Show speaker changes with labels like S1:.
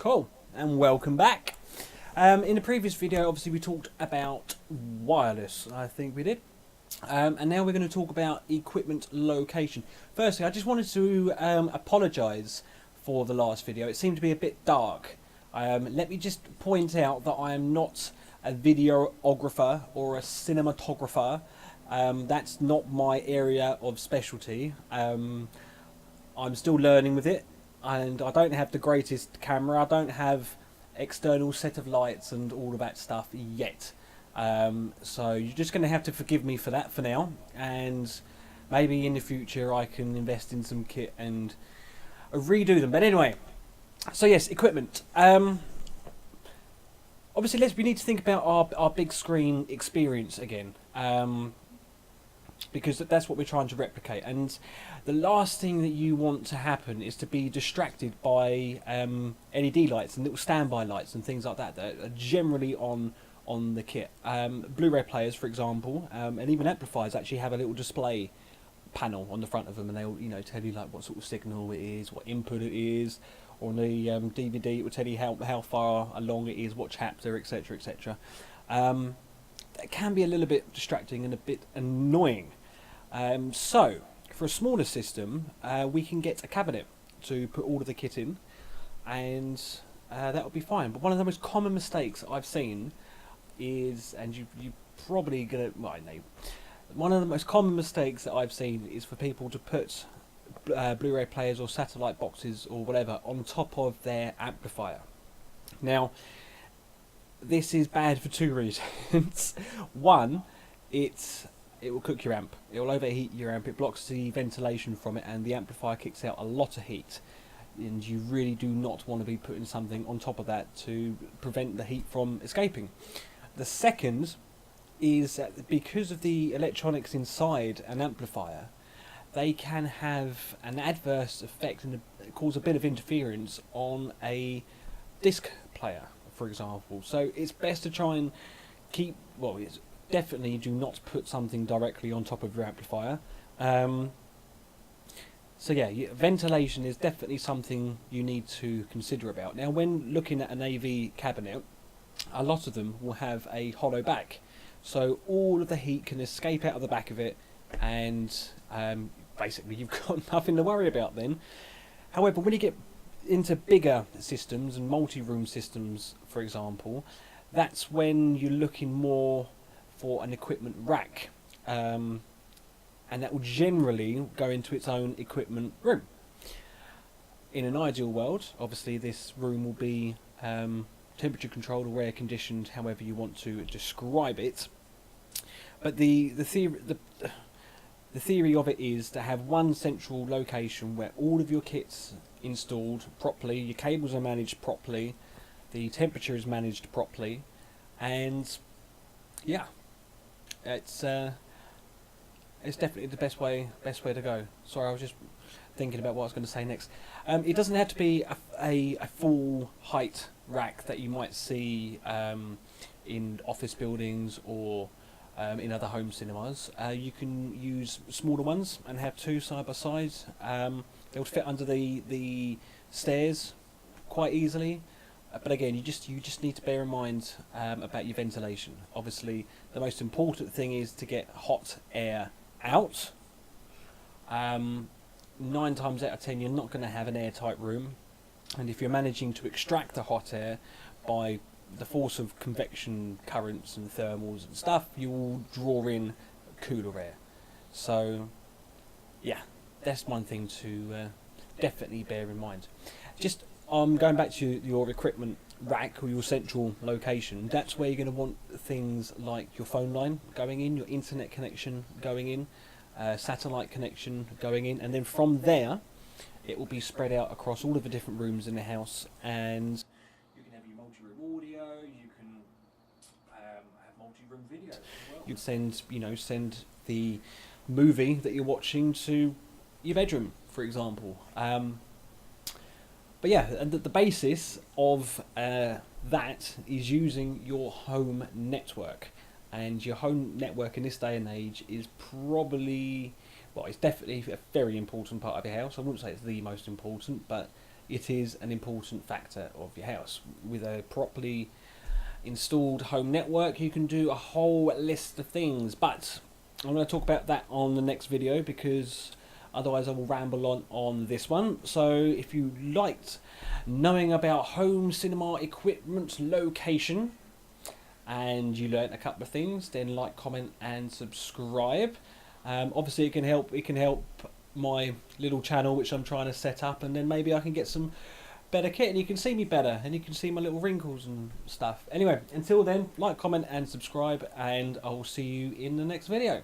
S1: Cool, and welcome back. In the previous video, obviously, we talked about wireless, I think we did. And now we're going to talk about equipment location. Firstly, I just wanted to apologise for the last video. It seemed to be a bit dark. Let me just point out that I am not a videographer or a cinematographer. That's not my area of specialty. I'm still learning with it, and I don't have the greatest camera. I don't have external set of lights and all of that stuff yet. So you're just going to have to forgive me for that for now, and maybe in the future I can invest in some kit and redo them. But anyway, so yes, equipment. Obviously, we need to think about our big screen experience again, because that's what we're trying to replicate. And the last thing that you want to happen is to be distracted by LED lights and little standby lights and things like that that are generally on the kit. Blu-ray players, for example, and even amplifiers actually have a little display panel on the front of them, and they'll tell you like what sort of signal it is, what input it is. Or on the DVD, it will tell you how far along it is, what chapter, etc., etc. That can be a little bit distracting and a bit annoying. So, for a smaller system, we can get a cabinet to put all of the kit in, and that will be fine. But one of the most common mistakes I've seen is, and you probably gonna, well, I know, one of the most common mistakes that I've seen is for people to put Blu-ray players or satellite boxes or whatever on top of their amplifier. Now, this is bad for two reasons. One, it will cook your amp. It will overheat your amp. It blocks the ventilation from it, and the amplifier kicks out a lot of heat. And you really do not want to be putting something on top of that to prevent the heat from escaping. The second is that because of the electronics inside an amplifier, they can have an adverse effect and cause a bit of interference on a disc player, for example. So it's best to try and keep, well, it's definitely do not put something directly on top of your amplifier. So yeah, ventilation is definitely something you need to consider about. Now, when looking at an AV cabinet, a lot of them will have a hollow back. So all of the heat can escape out of the back of it, and basically you've got nothing to worry about then. However, when you get into bigger systems and multi-room systems, for example, that's when you're looking more for an equipment rack, and that will generally go into its own equipment room. In an ideal world, obviously this room will be temperature controlled or air conditioned, however you want to describe it. But the theory of it is to have one central location where all of your kit's installed properly, your cables are managed properly, the temperature is managed properly, and yeah, it's definitely the best way to go. Sorry, I was just thinking about what I was going to say next. It doesn't have to be a full height rack that you might see in office buildings or in other home cinemas. You can use smaller ones and have two side by side. They'll fit under the stairs quite easily. But again, you just need to bear in mind about your ventilation. Obviously, the most important thing is to get hot air out. 9 times out of 10, you're not going to have an airtight room, and if you're managing to extract the hot air by the force of convection currents and thermals and stuff, you will draw in cooler air. So yeah, that's one thing to definitely bear in mind. Just going back to your equipment rack or your central location, that's where you're going to want things like your phone line going in, your internet connection going in, satellite connection going in, and then from there it will be spread out across all of the different rooms in the house, and you can have your multi-room audio, you can have multi-room video as well. You'd send the movie that you're watching to your bedroom, for example. But yeah, and the basis of that is using your home network. And your home network in this day and age is probably, well, it's definitely a very important part of your house. I wouldn't say it's the most important, but it is an important factor of your house. With a properly installed home network, you can do a whole list of things, but I'm going to talk about that on the next video, because otherwise I will ramble on this one. So if you liked knowing about home cinema equipment location and you learnt a couple of things, then like, comment and subscribe. Obviously it can help my little channel which I'm trying to set up, and then maybe I can get some better kit and you can see me better and you can see my little wrinkles and stuff. Anyway, until then, like, comment and subscribe, and I will see you in the next video.